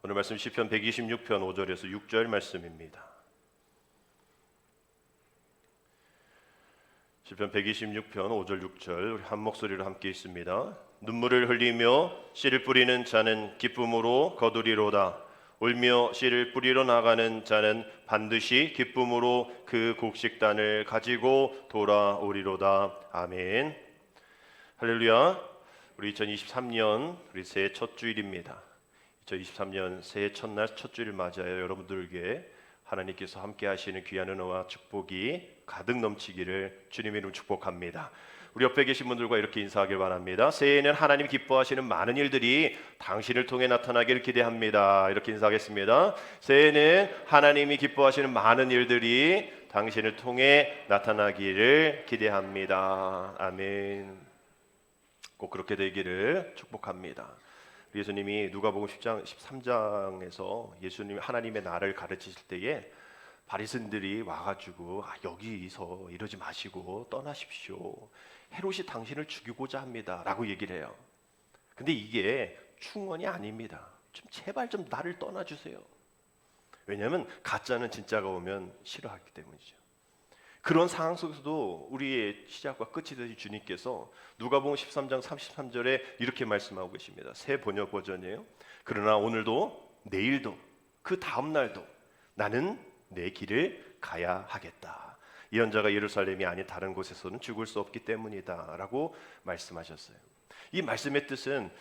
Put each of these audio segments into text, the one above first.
오늘 말씀 시편 126편 5절에서 6절 말씀입니다. 시편 126편 5절 6절 우리 한 목소리로 함께 있습니다. 눈물을 흘리며 씨를 뿌리는 자는 기쁨으로 거두리로다. 울며 씨를 뿌리러 나가는 자는 반드시 기쁨으로 그 곡식단을 가지고 돌아오리로다. 아멘. 할렐루야. 우리 2023년 우리 새해 첫 주일입니다. 2023년 새해 첫날 첫 주일 맞아요. 여러분들에게 하나님께서 함께 하시는 귀한 은혜와 축복이 가득 넘치기를 주님의 이름으로 축복합니다. 우리 옆에 계신 분들과 이렇게 인사하길 바랍니다. 새해에는 하나님 기뻐하시는 많은 일들이 당신을 통해 나타나기를 기대합니다. 이렇게 인사하겠습니다. 새해에는 하나님이 기뻐하시는 많은 일들이 당신을 통해 나타나기를 기대합니다. 아멘. 꼭 그렇게 되기를 축복합니다. 예수님이 누가복음 10장 13장에서 예수님이 하나님의 나를 가르치실 때에 바리새인들이 와가지고 여기서 이러지 마시고 떠나십시오. 헤롯이 당신을 죽이고자 합니다 라고 얘기를 해요. 근데 이게 충언이 아닙니다. 제발 좀 나를 떠나주세요. 왜냐하면 가짜는 진짜가 오면 싫어하기 때문이죠. 그런 상황 속에서도 우리의 시작과 끝이 되신 주님께서 누가복음 13장 33절에 이렇게 말씀하고 계십니다. 새 번역 버전이에요. 그러나 오늘도 내일도 그 다음 날도 나는 내 길을 가야 하겠다. 예언자가 예루살렘이 아닌 다른 곳에서는 죽을 수 없기 때문이다 라고 말씀하셨어요. 이 말씀의 뜻은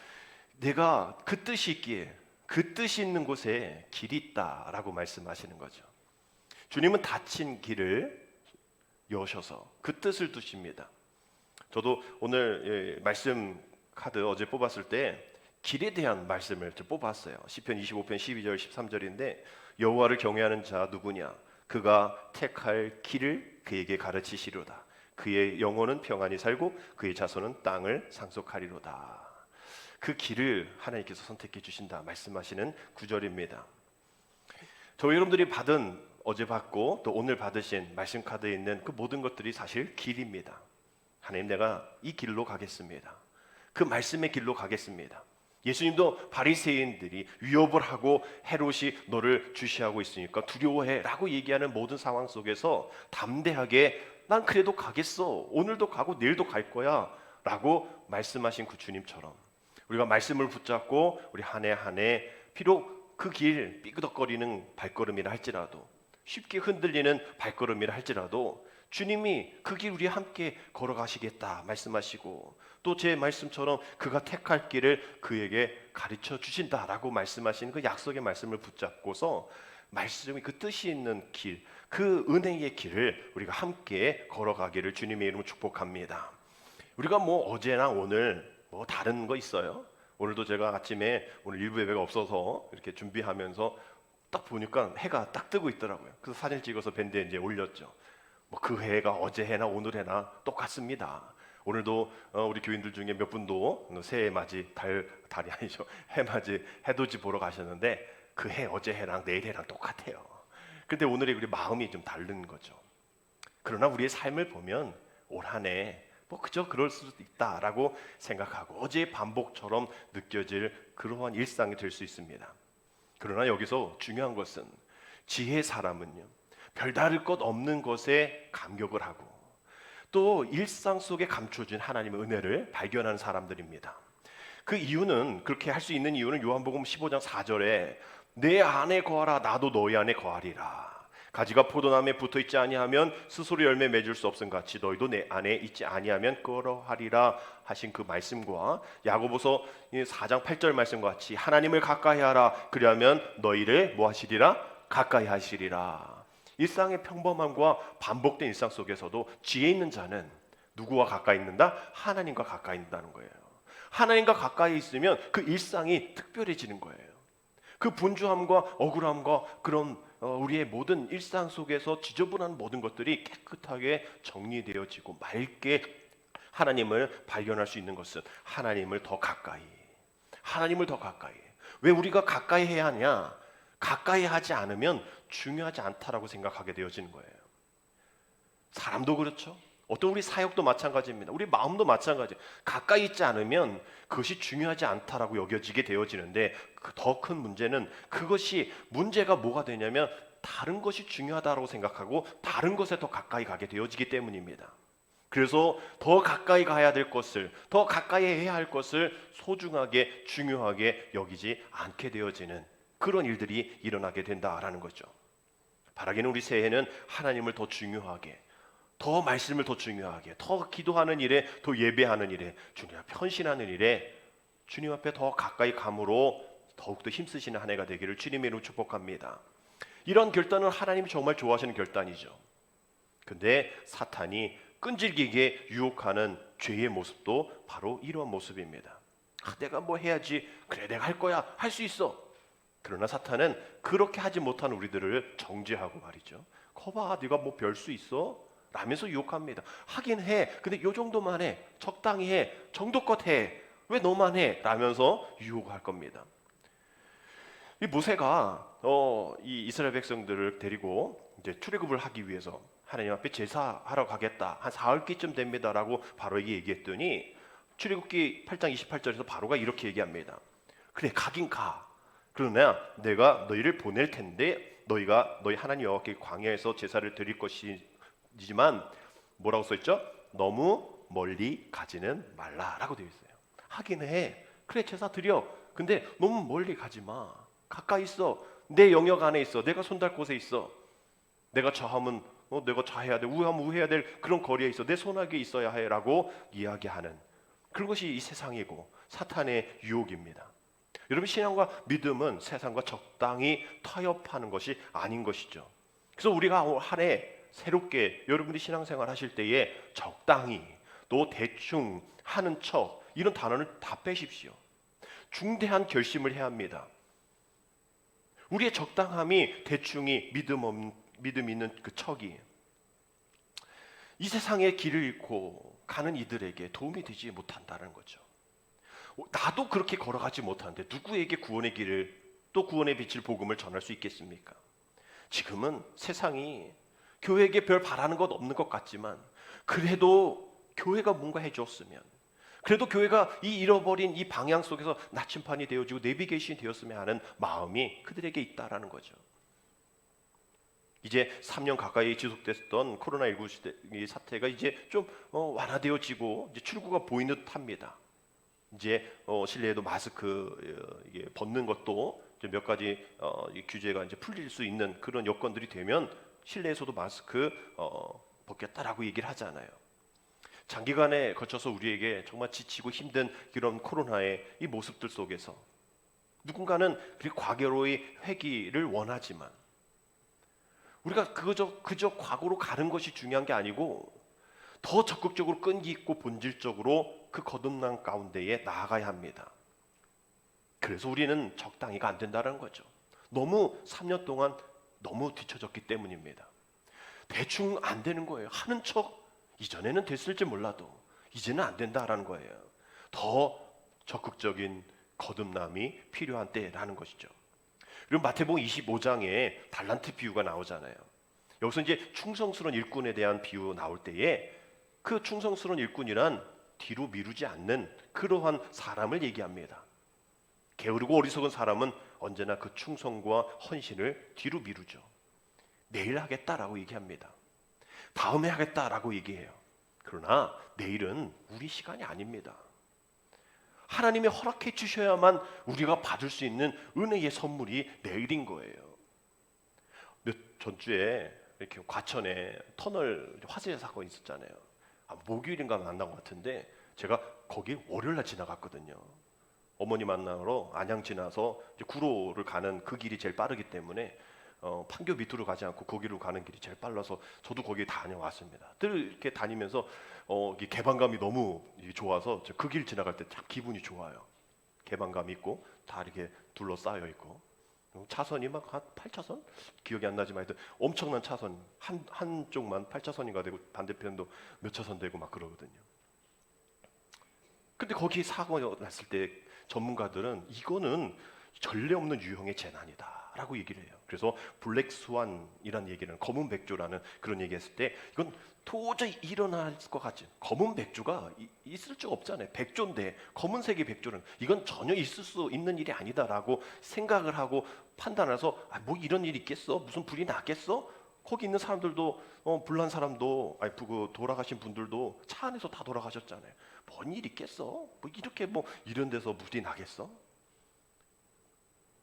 내가 그 뜻이 있기에 그 뜻이 있는 곳에 길이 있다 라고 말씀하시는 거죠. 주님은 닫힌 길을 여셔서 그 뜻을 두십니다. 저도 오늘 말씀 카드 어제 뽑았을 때 길에 대한 말씀을 뽑았어요. 시편 25편 12절 13절인데 여호와를 경외하는 자 누구냐? 그가 택할 길을 그에게 가르치시리로다. 그의 영혼은 평안히 살고 그의 자손은 땅을 상속하리로다. 그 길을 하나님께서 선택해 주신다 말씀하시는 구절입니다. 저희 여러분들이 어제 받고 또 오늘 받으신 말씀 카드에 있는 그 모든 것들이 사실 길입니다. 하나님, 내가 이 길로 가겠습니다. 그 말씀의 길로 가겠습니다. 예수님도 바리새인들이 위협을 하고 헤롯이 너를 주시하고 있으니까 두려워해 라고 얘기하는 모든 상황 속에서 담대하게 난 그래도 가겠어. 오늘도 가고 내일도 갈 거야 라고 말씀하신 그 주님처럼 우리가 말씀을 붙잡고 우리 한 해 한 해 비록 그 길 삐그덕거리는 발걸음이라 할지라도 쉽게 흔들리는 발걸음이라 할지라도 주님이 그 길 우리 함께 걸어가시겠다 말씀하시고 또 제 말씀처럼 그가 택할 길을 그에게 가르쳐 주신다라고 말씀하시는 그 약속의 말씀을 붙잡고서 말씀이 그 뜻이 있는 길, 그 은혜의 길을 우리가 함께 걸어가기를 주님의 이름으로 축복합니다. 우리가 어제나 오늘 다른 거 있어요? 오늘도 제가 아침에 오늘 일부 예배가 없어서 이렇게 준비하면서 딱 보니까 해가 딱 뜨고 있더라고요. 그래서 사진 찍어서 밴드에 이제 올렸죠. 그 해가 어제 해나 오늘 해나 똑같습니다. 오늘도 우리 교인들 중에 몇 분도 새해 맞이 달이 아니죠. 해 맞이 해돋이 보러 가셨는데 그 해 어제 해랑 내일 해랑 똑같아요. 그런데 오늘의 우리 마음이 좀 다른 거죠. 그러나 우리의 삶을 보면 올 한 해 그저 그럴 수도 있다라고 생각하고 어제의 반복처럼 느껴질 그러한 일상이 될 수 있습니다. 그러나 여기서 중요한 것은 지혜의 사람은요, 별다를 것 없는 것에 감격을 하고 또 일상 속에 감춰진 하나님의 은혜를 발견하는 사람들입니다. 그 이유는, 그렇게 할 수 있는 이유는 요한복음 15장 4절에 내 안에 거하라 나도 너희 안에 거하리라. 가지가 포도나무에 붙어있지 아니하면 스스로 열매 맺을 수 없음 같이 너희도 내 안에 있지 아니하면 그러하리라 하신 그 말씀과 야고보서 4장 8절 말씀과 같이 하나님을 가까이 하라 그리하면 너희를 하시리라? 가까이 하시리라. 일상의 평범함과 반복된 일상 속에서도 지혜 있는 자는 누구와 가까이 있는다? 하나님과 가까이 있다는 거예요. 하나님과 가까이 있으면 그 일상이 특별해지는 거예요. 그 분주함과 억울함과 그런 우리의 모든 일상 속에서 지저분한 모든 것들이 깨끗하게 정리되어지고 맑게 하나님을 발견할 수 있는 것은 하나님을 더 가까이, 하나님을 더 가까이. 왜 우리가 가까이 해야 하냐? 가까이 하지 않으면 중요하지 않다라고 생각하게 되어지는 거예요. 사람도 그렇죠. 어떤 우리 사역도 마찬가지입니다. 우리 마음도 마찬가지예요. 가까이 있지 않으면 그것이 중요하지 않다라고 여겨지게 되어지는데 더 큰 문제는 그것이 문제가 뭐가 되냐면 다른 것이 중요하다고 생각하고 다른 것에 더 가까이 가게 되어지기 때문입니다. 그래서 더 가까이 가야 될 것을, 더 가까이 해야 할 것을 소중하게 중요하게 여기지 않게 되어지는 그런 일들이 일어나게 된다라는 거죠. 바라기는 우리 새해는 하나님을 더 중요하게, 더 말씀을 더 중요하게, 더 기도하는 일에, 더 예배하는 일에, 주님 앞에 헌신하는 일에 주님 앞에 더 가까이 감으로 더욱더 힘쓰시는 한 해가 되기를 주님의 이름으로 축복합니다. 이런 결단은 하나님이 정말 좋아하시는 결단이죠. 근데 사탄이 끈질기게 유혹하는 죄의 모습도 바로 이러한 모습입니다. 내가 뭐 해야지, 그래 내가 할 거야, 할 수 있어. 그러나 사탄은 그렇게 하지 못한 우리들을 정죄하고 말이죠. 거봐, 네가 뭐 별 수 있어? 라면서 유혹합니다. 하긴 해. 근데 요 정도만 해. 적당히 해. 정도껏 해. 왜 너만 해? 라면서 유혹할 겁니다. 이 모세가 이 이스라엘 백성들을 데리고 이제 출애굽을 하기 위해서 하나님 앞에 제사하러 가겠다. 한 사흘기쯤 됩니다라고 바로에게 얘기했더니 출애굽기 8장 28절에서 바로가 이렇게 얘기합니다. 그래, 가긴 가. 그러나 내가 너희를 보낼 텐데 너희가 너희 하나님 여호와께 광야에서 제사를 드릴 것이지만 뭐라고 써 있죠? 너무 멀리 가지는 말라라고 되어 있어요. 하긴 해. 그래, 제사 드려. 근데 너무 멀리 가지 마. 가까이 있어. 내 영역 안에 있어. 내가 손댈 곳에 있어. 내가 좌하면 내가 좌해야 돼. 우하면 우해야 될 그런 거리에 있어. 내 손아귀에 있어야 해라고 이야기하는 그런 것이 이 세상이고 사탄의 유혹입니다. 여러분, 신앙과 믿음은 세상과 적당히 타협하는 것이 아닌 것이죠. 그래서 우리가 한 해 새롭게 여러분들이 신앙생활 하실 때에 적당히 또 대충 하는 척 이런 단어를 다 빼십시오. 중대한 결심을 해야 합니다. 우리의 적당함이 대충이 믿음 있는 그 척이 이 세상의 길을 잃고 가는 이들에게 도움이 되지 못한다는 거죠. 나도 그렇게 걸어가지 못하는데 누구에게 구원의 길을 또 구원의 빛을 복음을 전할 수 있겠습니까? 지금은 세상이 교회에게 별 바라는 것 없는 것 같지만 그래도 교회가 뭔가 해줬으면, 그래도 교회가 이 잃어버린 이 방향 속에서 나침판이 되어지고 내비게이션이 되었으면 하는 마음이 그들에게 있다라는 거죠. 이제 3년 가까이 지속됐던 코로나19 사태가 이제 좀 완화되어지고 이제 출구가 보이는 듯합니다. 이제 실내에도 마스크 이게 벗는 것도 이제 몇 가지 규제가 이제 풀릴 수 있는 그런 여건들이 되면 실내에서도 마스크 벗겠다라고 얘기를 하잖아요. 장기간에 거쳐서 우리에게 정말 지치고 힘든 이런 코로나의 이 모습들 속에서 누군가는 과거로의 회귀를 원하지만 우리가 그저 과거로 가는 것이 중요한 게 아니고 더 적극적으로 끈기 있고 본질적으로 그 거듭남 가운데에 나아가야 합니다. 그래서 우리는 적당히가 안 된다는 거죠. 너무 3년 동안 너무 뒤처졌기 때문입니다. 대충 안 되는 거예요. 하는 척 이전에는 됐을지 몰라도 이제는 안 된다라는 거예요. 더 적극적인 거듭남이 필요한 때라는 것이죠. 그리고 마태복음 25장에 달란트 비유가 나오잖아요. 여기서 이제 충성스러운 일꾼에 대한 비유 나올 때에 그 충성스러운 일꾼이란 뒤로 미루지 않는 그러한 사람을 얘기합니다. 게으르고 어리석은 사람은 언제나 그 충성과 헌신을 뒤로 미루죠. 내일 하겠다라고 얘기합니다. 다음에 하겠다라고 얘기해요. 그러나 내일은 우리 시간이 아닙니다. 하나님이 허락해 주셔야만 우리가 받을 수 있는 은혜의 선물이 내일인 거예요. 전주에 이렇게 과천에 터널 화재 사건이 있었잖아요. 목요일인가 만난 것 같은데 제가 거기 월요일 날 지나갔거든요. 어머니 만나러 안양 지나서 이제 구로를 가는 그 길이 제일 빠르기 때문에 판교 밑으로 가지 않고 거기로 가는 길이 제일 빨라서 저도 거기에 다녀왔습니다. 늘 이렇게 다니면서 개방감이 너무 좋아서 그 길 지나갈 때 참 기분이 좋아요. 개방감 있고 다 이렇게 둘러싸여 있고 차선이 막 한 8차선? 기억이 안 나지만 하여튼 엄청난 차선 한쪽만 8차선인가 되고 반대편도 몇 차선 되고 막 그러거든요. 근데 거기 사고가 났을 때 전문가들은 이거는 전례 없는 유형의 재난이다 라고 얘기를 해요. 그래서 블랙스완이라는 얘기는 검은 백조라는 그런 얘기했을 때 이건 도저히 일어날 것 같지. 검은 백조가 있을 적 없잖아요. 백조인데 검은색의 백조는 이건 전혀 있을 수 있는 일이 아니다라고 생각을 하고 판단해서 뭐 이런 일이 있겠어? 무슨 불이 났겠어? 거기 있는 사람들도 불난 사람도 그 돌아가신 분들도 차 안에서 다 돌아가셨잖아요. 뭔 일 있겠어? 뭐 이렇게 뭐 이런 데서 불이 나겠어?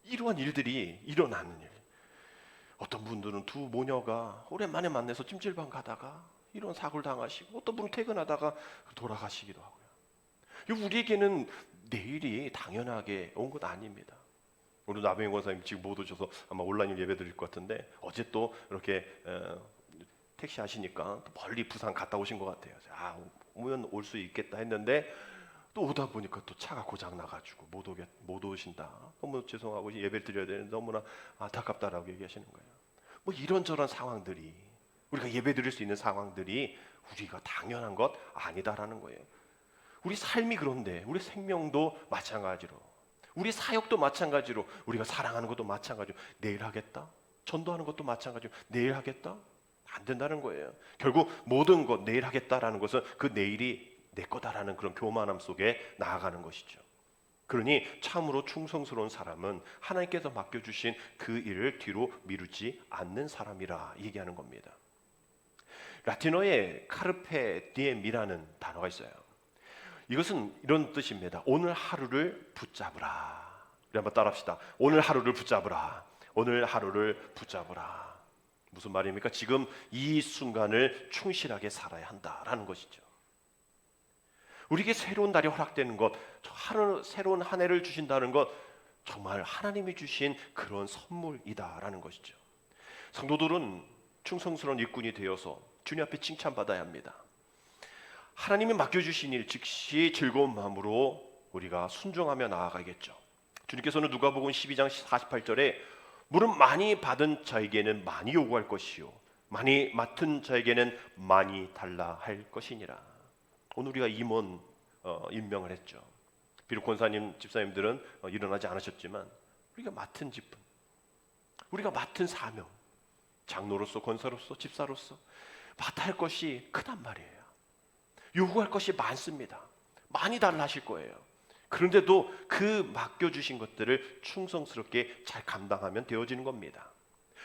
이러한 일들이 일어나는 일. 어떤 분들은 두 모녀가 오랜만에 만나서 찜질방 가다가 이런 사고를 당하시고 어떤 분은 퇴근하다가 돌아가시기도 하고요. 우리에게는 내일이 당연하게 온 것 아닙니다. 오늘 나병희 권사님 지금 못 오셔서 아마 온라인 예배 드릴 것 같은데 어제 또 이렇게 택시 하시니까 또 멀리 부산 갔다 오신 것 같아요. 오면 올 수 있겠다 했는데 또 오다 보니까 또 차가 고장 나가지고 못 오신다. 너무 죄송하고 예배를 드려야 되는데 너무나 안타깝다라고 얘기하시는 거예요. 뭐 이런저런 상황들이 우리가 예배 드릴 수 있는 상황들이 우리가 당연한 것 아니다라는 거예요. 우리 삶이 그런데 우리 생명도 마찬가지로 우리 사역도 마찬가지로 우리가 사랑하는 것도 마찬가지로 내일 하겠다? 전도하는 것도 마찬가지로 내일 하겠다? 안 된다는 거예요. 결국 모든 것 내일 하겠다라는 것은 그 내일이 내 거다라는 그런 교만함 속에 나아가는 것이죠. 그러니 참으로 충성스러운 사람은 하나님께서 맡겨주신 그 일을 뒤로 미루지 않는 사람이라 얘기하는 겁니다. 라틴어에 카르페 디엠이라는 단어가 있어요. 이것은 이런 뜻입니다. 오늘 하루를 붙잡으라. 우리 한번 따라합시다. 오늘 하루를 붙잡으라. 오늘 하루를 붙잡으라. 무슨 말입니까? 지금 이 순간을 충실하게 살아야 한다라는 것이죠. 우리에게 새로운 날이 허락되는 것, 새로운 한 해를 주신다는 것, 정말 하나님이 주신 그런 선물이다라는 것이죠. 성도들은 충성스러운 일꾼이 되어서 주님 앞에 칭찬받아야 합니다. 하나님이 맡겨주신 일 즉시 즐거운 마음으로 우리가 순종하며 나아가겠죠. 주님께서는 누가복음 12장 48절에 물은 많이 받은 자에게는 많이 요구할 것이요 많이 맡은 자에게는 많이 달라 할 것이니라. 오늘 우리가 임원 임명을 했죠. 비록 권사님, 집사님들은 일어나지 않으셨지만 우리가 맡은 직분, 우리가 맡은 사명, 장로로서, 권사로서, 집사로서 맡아야 할 것이 크단 말이에요. 요구할 것이 많습니다. 많이 달라 하실 거예요. 그런데도 그 맡겨주신 것들을 충성스럽게 잘 감당하면 되어지는 겁니다.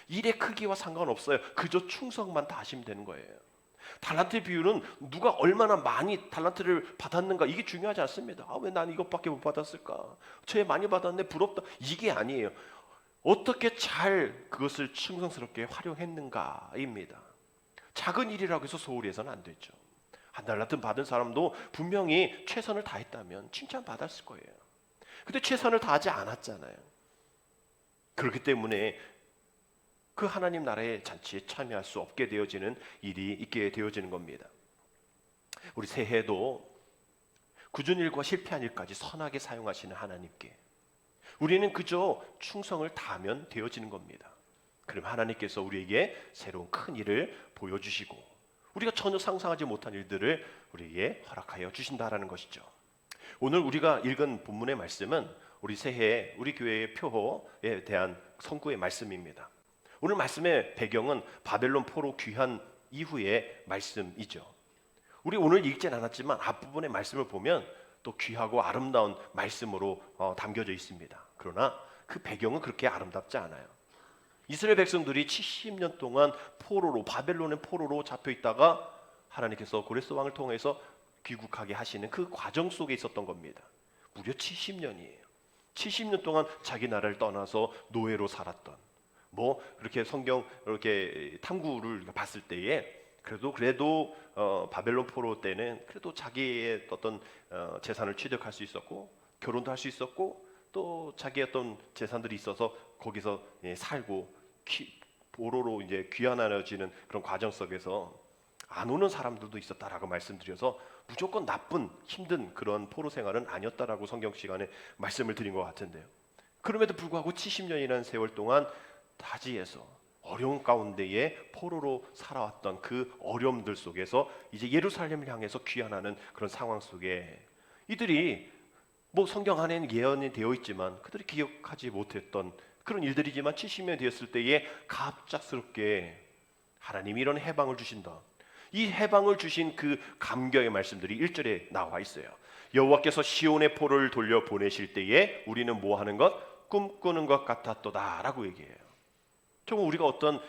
일의 크기와 상관없어요. 그저 충성만 다 하시면 되는 거예요. 달란트의 비율은 누가 얼마나 많이 달란트를 받았는가 이게 중요하지 않습니다. 왜 난 이것밖에 못 받았을까? 쟤 많이 받았네 부럽다. 이게 아니에요. 어떻게 잘 그것을 충성스럽게 활용했는가입니다. 작은 일이라고 해서 소홀히 해서는 안 되죠. 한 달란트 받은 사람도 분명히 최선을 다했다면 칭찬받았을 거예요. 근데 최선을 다하지 않았잖아요. 그렇기 때문에 그 하나님 나라의 잔치에 참여할 수 없게 되어지는 일이 있게 되어지는 겁니다. 우리 새해도 굳은 일과 실패한 일까지 선하게 사용하시는 하나님께 우리는 그저 충성을 다하면 되어지는 겁니다. 그럼 하나님께서 우리에게 새로운 큰 일을 보여주시고 우리가 전혀 상상하지 못한 일들을 우리에게 허락하여 주신다라는 것이죠. 오늘 우리가 읽은 본문의 말씀은 우리 새해 우리 교회의 표호에 대한 선구의 말씀입니다. 오늘 말씀의 배경은 바벨론 포로 귀환 이후의 말씀이죠. 우리 오늘 읽진 않았지만 앞부분의 말씀을 보면 또 귀하고 아름다운 말씀으로 담겨져 있습니다. 그러나 그 배경은 그렇게 아름답지 않아요. 이스라엘 백성들이 70년 동안 포로로 바벨론의 포로로 잡혀 있다가 하나님께서 고레스 왕을 통해서 귀국하게 하시는 그 과정 속에 있었던 겁니다. 무려 70년이에요. 70년 동안 자기 나라를 떠나서 노예로 살았던 그렇게 성경 이렇게 탐구를 봤을 때에 그래도 바벨론 포로 때는 그래도 자기의 어떤 재산을 취득할 수 있었고 결혼도 할 수 있었고 또 자기의 어떤 재산들이 있어서 거기서 살고 포로로 이제 귀환하여지는 그런 과정 속에서 안 오는 사람들도 있었다라고 말씀드려서 무조건 나쁜 힘든 그런 포로 생활은 아니었다라고 성경 시간에 말씀을 드린 것 같은데요. 그럼에도 불구하고 70년이라는 세월 동안 타지에서 어려운 가운데에 포로로 살아왔던 그 어려움들 속에서 이제 예루살렘을 향해서 귀환하는 그런 상황 속에 이들이 뭐 성경 안에는 예언이 되어 있지만 그들이 기억하지 못했던 그런 일들이지만 70년이 되었을 때에 갑작스럽게 하나님이 이런 해방을 주신다. 이 해방을 주신 그 감격의 말씀들이 1절에 나와 있어요. 여호와께서 시온의 포로를 돌려 보내실 때에 우리는 뭐 하는 것? 꿈꾸는 것 같았도다 라고 얘기해요. 정말 우리가 어떤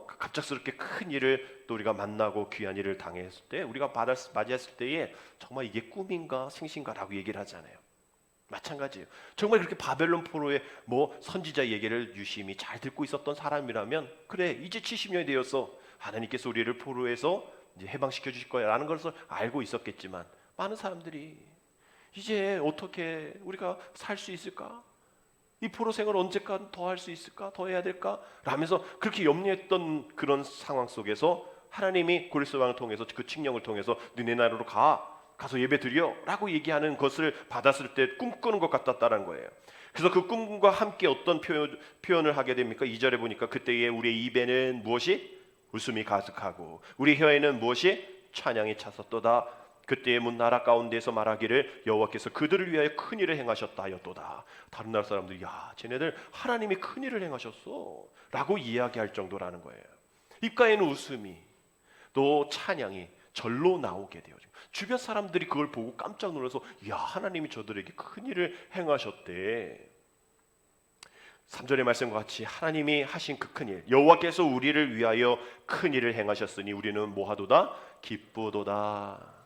갑작스럽게 큰 일을 또 우리가 만나고 귀한 일을 당했을 때 우리가 맞이했을 때에 정말 이게 꿈인가 생신가라고 얘기를 하잖아요. 마찬가지예요. 정말 그렇게 바벨론 포로의 뭐 선지자 얘기를 유심히 잘 듣고 있었던 사람이라면 그래 이제 70년이 되어서 하나님께서 우리를 포로에서 이제 해방시켜 주실 거야라는 것을 알고 있었겠지만 많은 사람들이 이제 어떻게 우리가 살 수 있을까? 이 포로 생활 언제까지 더 할 수 있을까? 더 해야 될까? 라면서 그렇게 염려했던 그런 상황 속에서 하나님이 고레스 왕을 통해서 그 칙령을 통해서 너네 나라로 가서 예배 드려 라고 얘기하는 것을 받았을 때 꿈꾸는 것 같았다는 거예요. 그래서 그 꿈과 함께 어떤 표현을 하게 됩니까? 2절에 보니까 그때의 우리의 입에는 무엇이? 웃음이 가득하고 우리 혀에는 무엇이? 찬양이 찼었도다. 그때의 문 나라 가운데서 말하기를 여호와께서 그들을 위하여 큰 일을 행하셨다 하였도다. 다른 나라 사람들이 야 쟤네들 하나님이 큰 일을 행하셨어 라고 이야기할 정도라는 거예요. 입가에는 웃음이 또 찬양이 절로 나오게 되어요. 주변 사람들이 그걸 보고 깜짝 놀라서 야 하나님이 저들에게 큰 일을 행하셨대. 3절의 말씀과 같이 하나님이 하신 그 큰 일, 여호와께서 우리를 위하여 큰 일을 행하셨으니 우리는 뭐하도다? 기쁘도다.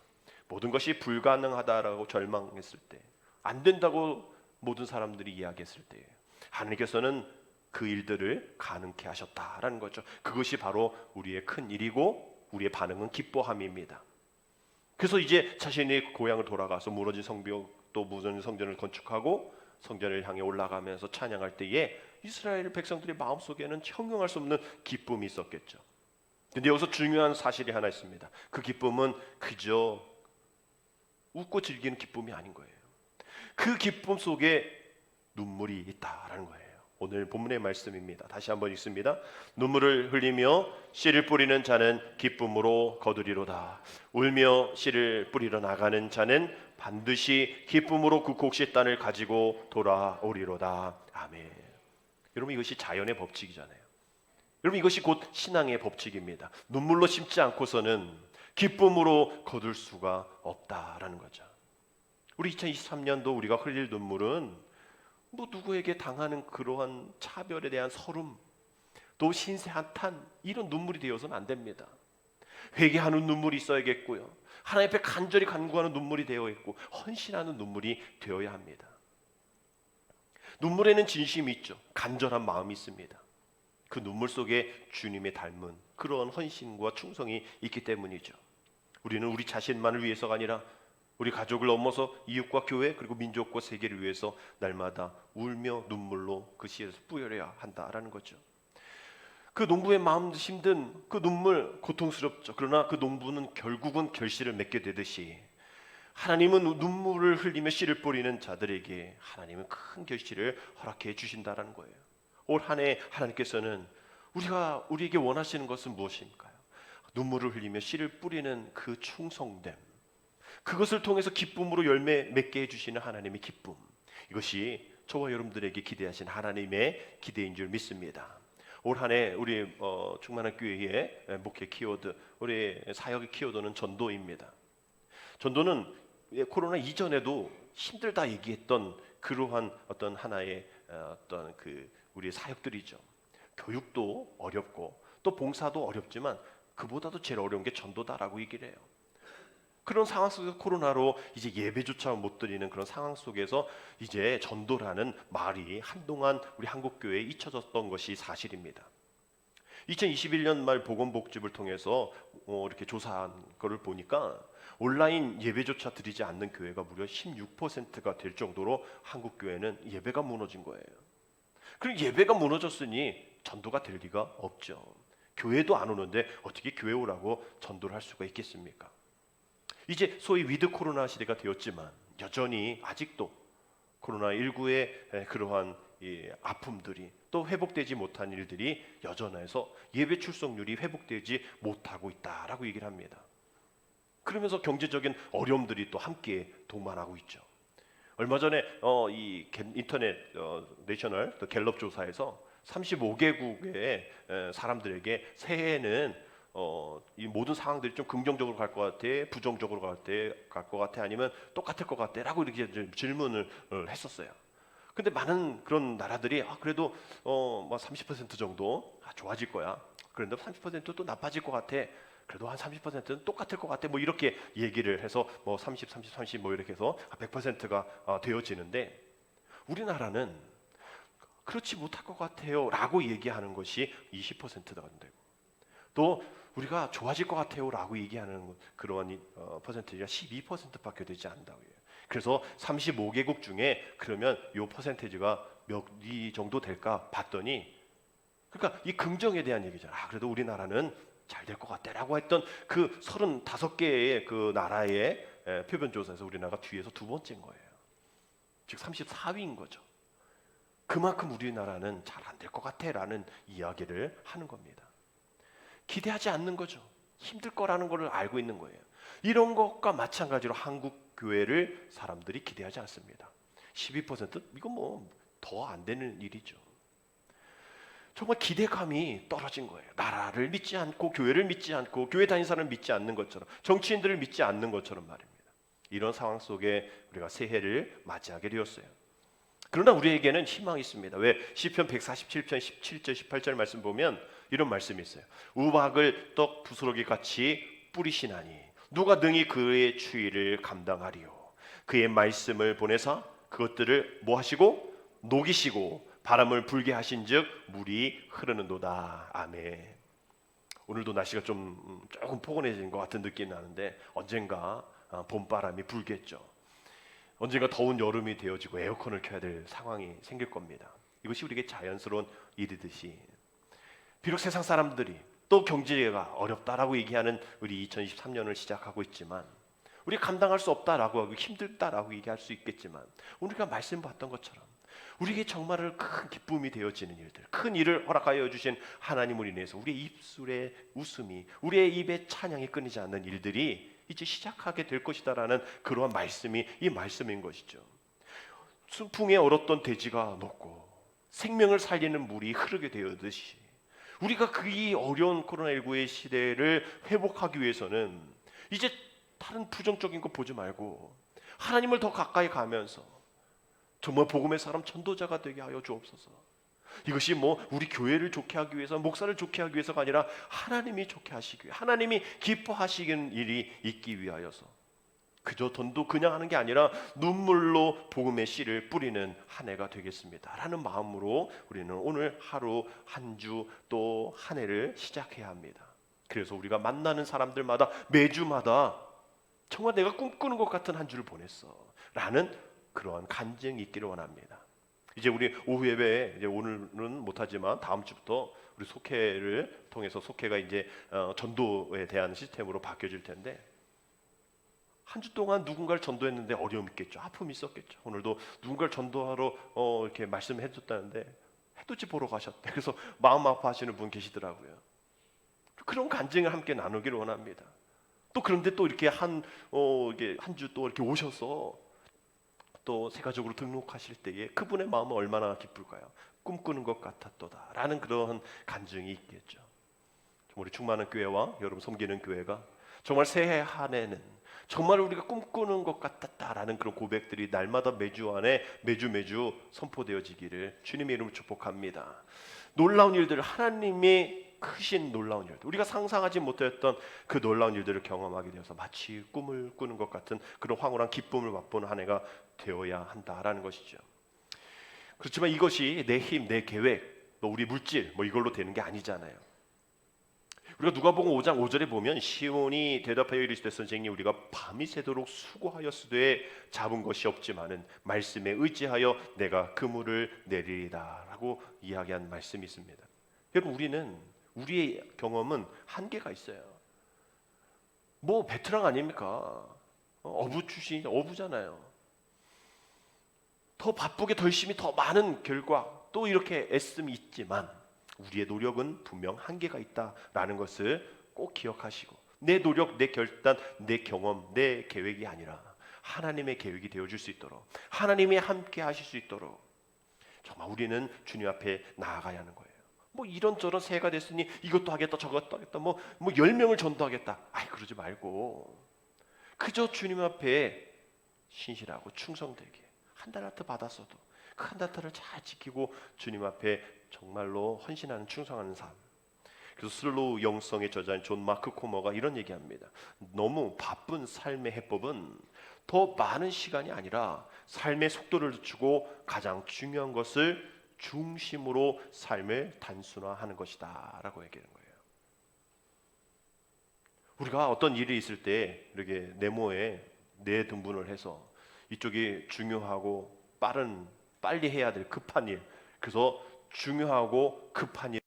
모든 것이 불가능하다라고 절망했을 때, 안 된다고 모든 사람들이 이야기했을 때 하나님께서는 그 일들을 가능케 하셨다라는 거죠. 그것이 바로 우리의 큰 일이고 우리의 반응은 기뻐함입니다. 그래서 이제 자신의 고향을 돌아가서 무너진 성벽 또 무너진 성전을 건축하고 성전을 향해 올라가면서 찬양할 때에 이스라엘 백성들의 마음속에는 형용할 수 없는 기쁨이 있었겠죠. 근데 여기서 중요한 사실이 하나 있습니다. 그 기쁨은 그저 웃고 즐기는 기쁨이 아닌 거예요. 그 기쁨 속에 눈물이 있다라는 거예요. 오늘 본문의 말씀입니다. 다시 한번 읽습니다. 눈물을 흘리며 씨를 뿌리는 자는 기쁨으로 거두리로다. 울며 씨를 뿌리러 나가는 자는 반드시 기쁨으로 그 곡식 단을 가지고 돌아오리로다. 아멘. 여러분 이것이 자연의 법칙이잖아요. 여러분 이것이 곧 신앙의 법칙입니다. 눈물로 심지 않고서는 기쁨으로 거둘 수가 없다라는 거죠. 우리 2023년도 우리가 흘릴 눈물은 뭐 누구에게 당하는 그러한 차별에 대한 서름 또 신세 한탄 이런 눈물이 되어서는 안 됩니다. 회개하는 눈물이 있어야겠고요. 하나님 앞에 간절히 간구하는 눈물이 되어 있고 헌신하는 눈물이 되어야 합니다. 눈물에는 진심이 있죠. 간절한 마음이 있습니다. 그 눈물 속에 주님의 닮은 그런 헌신과 충성이 있기 때문이죠. 우리는 우리 자신만을 위해서가 아니라 우리 가족을 넘어서 이웃과 교회 그리고 민족과 세계를 위해서 날마다 울며 눈물로 그 씨에서 뿌려야 한다라는 거죠. 그 농부의 마음도 힘든 그 눈물 고통스럽죠. 그러나 그 농부는 결국은 결실을 맺게 되듯이 하나님은 눈물을 흘리며 씨를 뿌리는 자들에게 하나님은 큰 결실을 허락해 주신다라는 거예요. 올 한 해 하나님께서는 우리에게 원하시는 것은 무엇일까요? 눈물을 흘리며 씨를 뿌리는 그 충성됨, 그것을 통해서 기쁨으로 열매 맺게 해주시는 하나님의 기쁨, 이것이 저와 여러분들에게 기대하신 하나님의 기대인 줄 믿습니다. 올 한 해 우리 충만한 교회의 목회 키워드, 우리 사역의 키워드는 전도입니다. 전도는 코로나 이전에도 힘들다 얘기했던 그러한 어떤 하나의 어떤 그 우리의 사역들이죠. 교육도 어렵고 또 봉사도 어렵지만 그보다도 제일 어려운 게 전도다라고 얘기를 해요. 그런 상황 속에서 코로나로 이제 예배조차 못 드리는 그런 상황 속에서 이제 전도라는 말이 한동안 우리 한국 교회에 잊혀졌던 것이 사실입니다. 2021년 말 보건복지부를 통해서 이렇게 조사한 거를 보니까 온라인 예배조차 드리지 않는 교회가 무려 16%가 될 정도로 한국 교회는 예배가 무너진 거예요. 그럼 예배가 무너졌으니 전도가 될 리가 없죠. 교회도 안 오는데 어떻게 교회 오라고 전도를 할 수가 있겠습니까? 이제 소위 위드 코로나 시대가 되었지만 여전히 아직도 코로나19의 그러한 이 아픔들이 또 회복되지 못한 일들이 여전해서 예배 출석률이 회복되지 못하고 있다라고 얘기를 합니다. 그러면서 경제적인 어려움들이 또 함께 동반하고 있죠. 얼마 전에 인터넷 내셔널 갤럽 조사에서 35개국의 사람들에게 새해에는 이 모든 상황들이 좀 긍정적으로 갈 것 같아, 부정적으로 갈 것 같아, 아니면 똑같을 것 같아라고 이렇게 질문을 했었어요. 근데 많은 그런 나라들이 그래도 뭐 30% 정도 좋아질 거야. 그런데 30%또 나빠질 것 같아. 그래도 한 30%는 똑같을 것 같아. 뭐 이렇게 얘기를 해서 뭐 30, 30, 30 뭐 이렇게 해서 100%가 되어지는데, 우리나라는 그렇지 못할 것 같아요라고 얘기하는 것이 20%가 되고, 또 우리가 좋아질 것 같아요라고 얘기하는 그러한 퍼센티지가 12%밖에 되지 않는다고 해요. 그래서 35개국 중에 그러면 이 퍼센테이지가 몇 위 정도 될까 봤더니, 그러니까 이 긍정에 대한 얘기잖아. 그래도 우리나라는 잘 될 것 같다라고 했던 그 35개의 그 나라의 표본 조사에서 우리나라가 뒤에서 두 번째인 거예요. 즉 34위인 거죠. 그만큼 우리나라는 잘 안 될 것 같아라는 이야기를 하는 겁니다. 기대하지 않는 거죠. 힘들 거라는 것을 알고 있는 거예요. 이런 것과 마찬가지로 한국 교회를 사람들이 기대하지 않습니다. 12% 이건 뭐 더 안 되는 일이죠. 정말 기대감이 떨어진 거예요. 나라를 믿지 않고, 교회를 믿지 않고, 교회 다니는 사람을 믿지 않는 것처럼, 정치인들을 믿지 않는 것처럼 말입니다. 이런 상황 속에 우리가 새해를 맞이하게 되었어요. 그러나 우리에게는 희망이 있습니다. 왜? 시편 147편 17절 18절 말씀 보면 이런 말씀이 있어요. 우박을 떡 부스러기 같이 뿌리시나니 누가 능히 그의 추위를 감당하리요. 그의 말씀을 보내사 그것들을 뭐 하시고 녹이시고 바람을 불게 하신즉 물이 흐르는도다. 아멘. 오늘도 날씨가 조금 포근해진 것 같은 느낌이 나는데, 언젠가 봄바람이 불겠죠. 언젠가 더운 여름이 되어지고 에어컨을 켜야 될 상황이 생길 겁니다. 이것이 우리에게 자연스러운 일이듯이, 비록 세상 사람들이 또 경제가 어렵다라고 얘기하는 우리 2023년을 시작하고 있지만, 우리가 감당할 수 없다라고 하고 힘들다라고 얘기할 수 있겠지만, 우리가 말씀 봤던 것처럼 우리에게 정말 큰 기쁨이 되어지는 일들, 큰 일을 허락하여 주신 하나님을 인해서 우리의 입술의 웃음이, 우리의 입의 찬양이 끊이지 않는 일들이 이제 시작하게 될 것이다라는 그러한 말씀이 이 말씀인 것이죠. 순풍에 얼었던 대지가 녹고 생명을 살리는 물이 흐르게 되었듯이, 우리가 이 어려운 코로나19의 시대를 회복하기 위해서는 이제 다른 부정적인 거 보지 말고 하나님을 더 가까이 가면서 정말 복음의 사람, 전도자가 되게 하여 주옵소서. 이것이 뭐 우리 교회를 좋게 하기 위해서, 목사를 좋게 하기 위해서가 아니라 하나님이 좋게 하시기 위해, 하나님이 기뻐하시는 일이 있기 위하여서, 그저 돈도 그냥 하는 게 아니라 눈물로 복음의 씨를 뿌리는 한 해가 되겠습니다 라는 마음으로 우리는 오늘 하루, 한 주, 또 한 해를 시작해야 합니다. 그래서 우리가 만나는 사람들마다 매주마다 정말 내가 꿈꾸는 것 같은 한 주를 보냈어 라는 그러한 간증이 있기를 원합니다. 이제 우리 오후 예배에 이제 오늘은 못하지만 다음 주부터 우리 속회를 통해서, 속회가 이제 전도에 대한 시스템으로 바뀌어질 텐데, 한 주 동안 누군가를 전도했는데 어려움이 있겠죠. 아픔이 있었겠죠. 오늘도 누군가를 전도하러 이렇게 말씀해 줬다는데 해돋이 보러 가셨대. 그래서 마음 아파하시는 분 계시더라고요. 그런 간증을 함께 나누기를 원합니다. 또 그런데 또 이렇게 한 주 또 이렇게 오셔서 또 세가족으로 등록하실 때에 그분의 마음은 얼마나 기쁠까요? 꿈꾸는 것 같았도다 라는 그런 간증이 있겠죠. 우리 충만한 교회와 여러분 섬기는 교회가 정말 새해 한 해는 정말 우리가 꿈꾸는 것 같았다라는 그런 고백들이 날마다 매주 안에 매주 선포되어지기를 주님의 이름으로 축복합니다. 놀라운 일들, 하나님이 크신 놀라운 일들, 우리가 상상하지 못했던 그 놀라운 일들을 경험하게 되어서 마치 꿈을 꾸는 것 같은 그런 황홀한 기쁨을 맛보는 한 해가 되어야 한다라는 것이죠. 그렇지만 이것이 내 힘, 내 계획, 뭐 우리 물질 뭐 이걸로 되는 게 아니잖아요. 우리가 누가복음 5장 5절에 보면, 시온이 대답하여 이르시되 선생님 우리가 밤이 새도록 수고하였으되 잡은 것이 없지만은 말씀에 의지하여 내가 그물을 내리리다 라고 이야기한 말씀이 있습니다. 여러분, 우리의 경험은 한계가 있어요. 뭐 베테랑 아닙니까? 어부 출신이 어부잖아요. 더 바쁘게 더 열심히 더 많은 결과 또 이렇게 애씀이 있지만 우리의 노력은 분명 한계가 있다라는 것을 꼭 기억하시고, 내 노력, 내 결단, 내 경험, 내 계획이 아니라 하나님의 계획이 되어줄 수 있도록, 하나님이 함께 하실 수 있도록 정말 우리는 주님 앞에 나아가야 하는 거예요. 뭐 이런저런 새해가 됐으니 이것도 하겠다 저것도 하겠다 뭐 10명을 전도하겠다, 그러지 말고 그저 주님 앞에 신실하고 충성되게 한 달라트 받았어도 그 한 달라트를 잘 지키고 주님 앞에 정말로 헌신하는 충성하는 삶. 그래서 슬로우 영성의 저자인 존 마크 코머가 이런 얘기합니다. 너무 바쁜 삶의 해법은 더 많은 시간이 아니라 삶의 속도를 늦추고 가장 중요한 것을 중심으로 삶을 단순화하는 것이다 라고 얘기하는 거예요. 우리가 어떤 일이 있을 때 이렇게 네모에 네 등분을 해서 이쪽이 중요하고 빨리 해야 될 급한 일, 그래서 중요하고 급한 일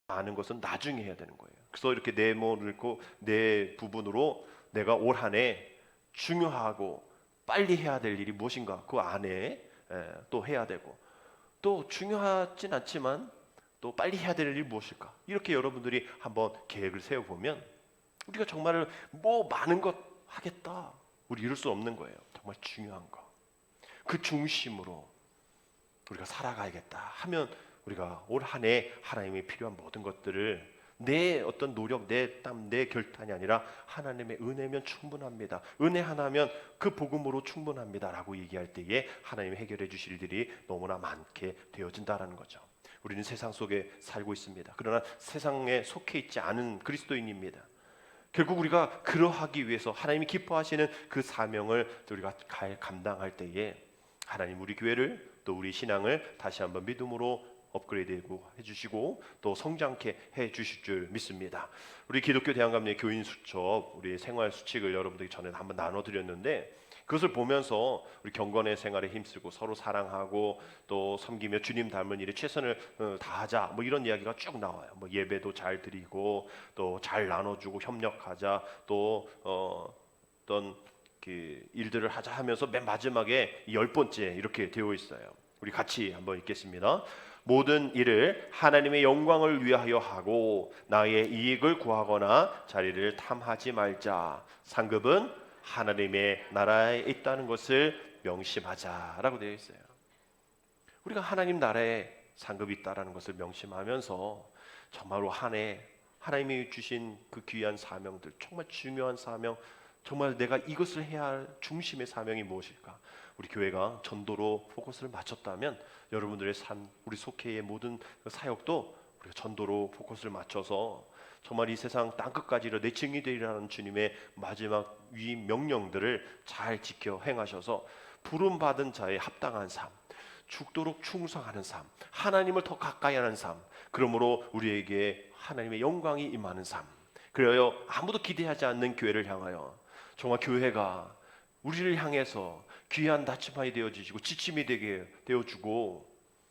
아는 것은 나중에 해야 되는 거예요. 그래서 이렇게 네모를 읽고 네 부분으로 내가 올 한 해 중요하고 빨리 해야 될 일이 무엇인가 그 안에 또 해야 되고, 또 중요하진 않지만 또 빨리 해야 될 일이 무엇일까, 이렇게 여러분들이 한번 계획을 세워보면 우리가 정말 뭐 많은 것 하겠다 우리 이룰 수 없는 거예요. 정말 중요한 거 그 중심으로 우리가 살아가야겠다 하면 우리가 올 한 해 하나님이 필요한 모든 것들을 내 어떤 노력, 내 땀, 내 결단이 아니라 하나님의 은혜면 충분합니다, 은혜 하나면 그 복음으로 충분합니다 라고 얘기할 때에 하나님이 해결해 주실 일들이 너무나 많게 되어진다라는 거죠. 우리는 세상 속에 살고 있습니다. 그러나 세상에 속해 있지 않은 그리스도인입니다. 결국 우리가 그러하기 위해서 하나님이 기뻐하시는 그 사명을 우리가 감당할 때에 하나님 우리 교회를 또 우리 신앙을 다시 한번 믿음으로 업그레이드되고 해주시고 또 성장케 해주실 줄 믿습니다. 우리 기독교 대한감리의 교인 수첩, 우리 생활 수칙을 여러분들이 전에 한번 나눠드렸는데 그것을 보면서 우리 경건의 생활에 힘쓰고 서로 사랑하고 또 섬기며 주님 닮은 일에 최선을 다하자 뭐 이런 이야기가 쭉 나와요. 뭐 예배도 잘 드리고 또 잘 나눠주고 협력하자, 또 어떤 그 일들을 하자 하면서 맨 마지막에 10번째 이렇게 되어 있어요. 우리 같이 한번 읽겠습니다. 모든 일을 하나님의 영광을 위하여 하고 나의 이익을 구하거나 자리를 탐하지 말자. 상급은 하나님의 나라에 있다는 것을 명심하자라고 되어 있어요. 우리가 하나님 나라에 상급이 있다라는 것을 명심하면서 정말로 한 해 하나님이 주신 그 귀한 사명들, 정말 중요한 사명, 정말 내가 이것을 해야 할 중심의 사명이 무엇일까? 우리 교회가 전도로 포커스를 맞췄다면 여러분들의 삶, 우리 속회의 모든 사역도 우리가 전도로 포커스를 맞춰서 정말 이 세상 땅끝까지로 내 증이 되리라는 주님의 마지막 위 명령들을 잘 지켜 행하셔서 부름받은 자의 합당한 삶, 죽도록 충성하는 삶, 하나님을 더 가까이 하는 삶, 그러므로 우리에게 하나님의 영광이 임하는 삶, 그래요 아무도 기대하지 않는 교회를 향하여 정말 교회가 우리를 향해서 귀한 나침반이 되어주시고 지침이 되게 되어주고,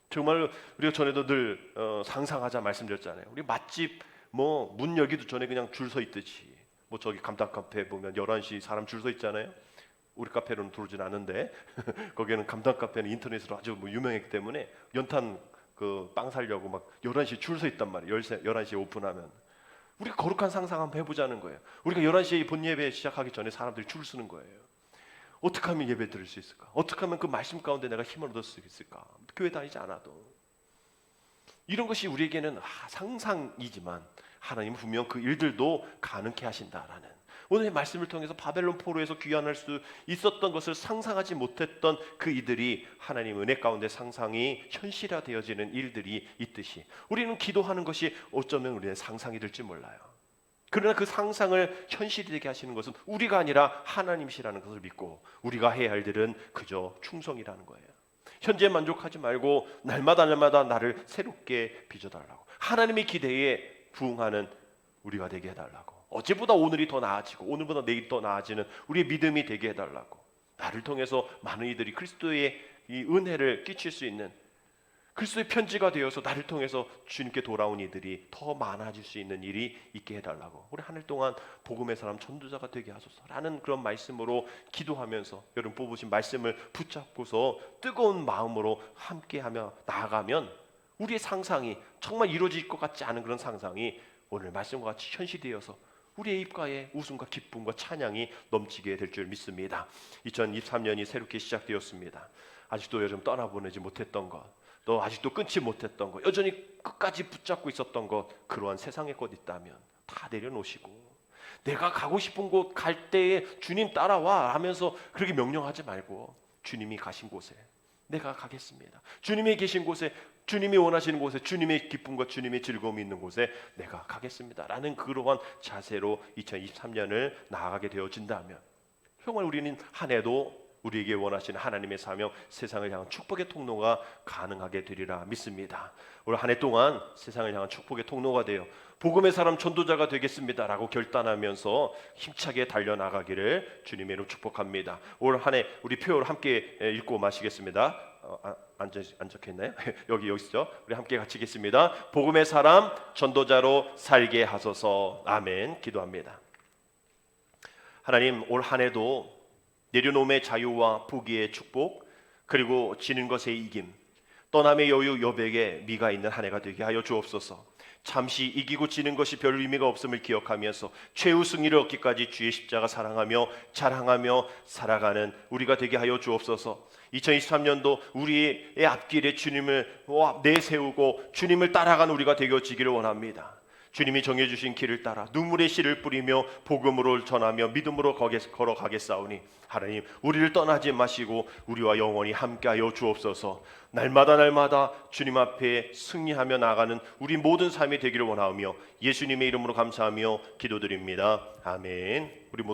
정말 우리가 전에도 늘 상상하자 말씀드렸잖아요. 우리 맛집 뭐 문 열기도 전에 그냥 줄 서 있듯이, 뭐 저기 감탄 카페 보면 11시 사람 줄 서 있잖아요. 우리 카페로는 들어오진 않은데 거기는 감탄 카페는 인터넷으로 아주 뭐 유명했기 때문에 연탄 그 빵 사려고 막 11시에 줄 서 있단 말이에요. 11시에 오픈하면. 우리가 거룩한 상상 한번 해보자는 거예요. 우리가 11시에 본 예배 시작하기 전에 사람들이 줄 서는 거예요. 어떻게 하면 예배 드릴 수 있을까? 어떻게 하면 그 말씀 가운데 내가 힘을 얻을 수 있을까? 교회 다니지 않아도. 이런 것이 우리에게는 상상이지만 하나님은 분명 그 일들도 가능케 하신다라는, 오늘의 말씀을 통해서 바벨론 포로에서 귀환할 수 있었던 것을 상상하지 못했던 그 이들이 하나님 은혜 가운데 상상이 현실화되어지는 일들이 있듯이 우리는 기도하는 것이 어쩌면 우리의 상상이 될지 몰라요. 그러나 그 상상을 현실이 되게 하시는 것은 우리가 아니라 하나님이시라는 것을 믿고 우리가 해야 할 일은 그저 충성이라는 거예요. 현재에 만족하지 말고 날마다 나를 새롭게 빚어달라고, 하나님의 기대에 부응하는 우리가 되게 해달라고, 어제보다 오늘이 더 나아지고 오늘보다 내일이 더 나아지는 우리의 믿음이 되게 해달라고, 나를 통해서 많은 이들이 그리스도의 이 은혜를 끼칠 수 있는 그리스도의 편지가 되어서 나를 통해서 주님께 돌아온 이들이 더 많아질 수 있는 일이 있게 해달라고, 우리 한 해 동안 복음의 사람 전도자가 되게 하소서라는 그런 말씀으로 기도하면서 여러분 뽑으신 말씀을 붙잡고서 뜨거운 마음으로 함께하며 나아가면 우리의 상상이 정말 이루어질 것 같지 않은 그런 상상이 오늘 말씀과 같이 현실이 되어서 우리의 입가에 웃음과 기쁨과 찬양이 넘치게 될 줄 믿습니다. 2023년이 새롭게 시작되었습니다. 아직도 요즘 떠나보내지 못했던 것, 또 아직도 끊지 못했던 것, 여전히 끝까지 붙잡고 있었던 것, 그러한 세상의 것 있다면 다 내려놓으시고 내가 가고 싶은 곳 갈 때에 주님 따라와 하면서 그렇게 명령하지 말고 주님이 가신 곳에 내가 가겠습니다. 주님이 계신 곳에, 주님이 원하시는 곳에, 주님의 기쁨과 주님의 즐거움이 있는 곳에 내가 가겠습니다 라는 그러한 자세로 2023년을 나아가게 되어진다면 정말 우리는 한 해도 우리에게 원하시는 하나님의 사명, 세상을 향한 축복의 통로가 가능하게 되리라 믿습니다. 올 한 해 동안 세상을 향한 축복의 통로가 되어 복음의 사람 전도자가 되겠습니다라고 결단하면서 힘차게 달려나가기를 주님의 이름으로 축복합니다. 올 한 해 우리 표를 함께 읽고 마시겠습니다. 안 적혀있나요? 여기 있죠. 우리 함께 같이 읽겠습니다. 복음의 사람 전도자로 살게 하소서. 아멘. 기도합니다. 하나님, 올 한 해도 내려놓음의 자유와 포기의 축복, 그리고 지는 것의 이김, 떠남의 여유, 여백에 미가 있는 한 해가 되게 하여 주옵소서. 잠시 이기고 지는 것이 별 의미가 없음을 기억하면서 최후 승리를 얻기까지 주의 십자가 사랑하며 자랑하며 살아가는 우리가 되게 하여 주옵소서. 2023년도 우리의 앞길에 주님을 내세우고 주님을 따라가는 우리가 되어지기를 원합니다. 주님이 정해주신 길을 따라 눈물의 씨를 뿌리며 복음으로 전하며 믿음으로 걸어가겠사오니 하나님, 우리를 떠나지 마시고 우리와 영원히 함께하여 주옵소서. 날마다 주님 앞에 승리하며 나아가는 우리 모든 삶이 되기를 원하오며 예수님의 이름으로 감사하며 기도드립니다. 아멘. 우리 모두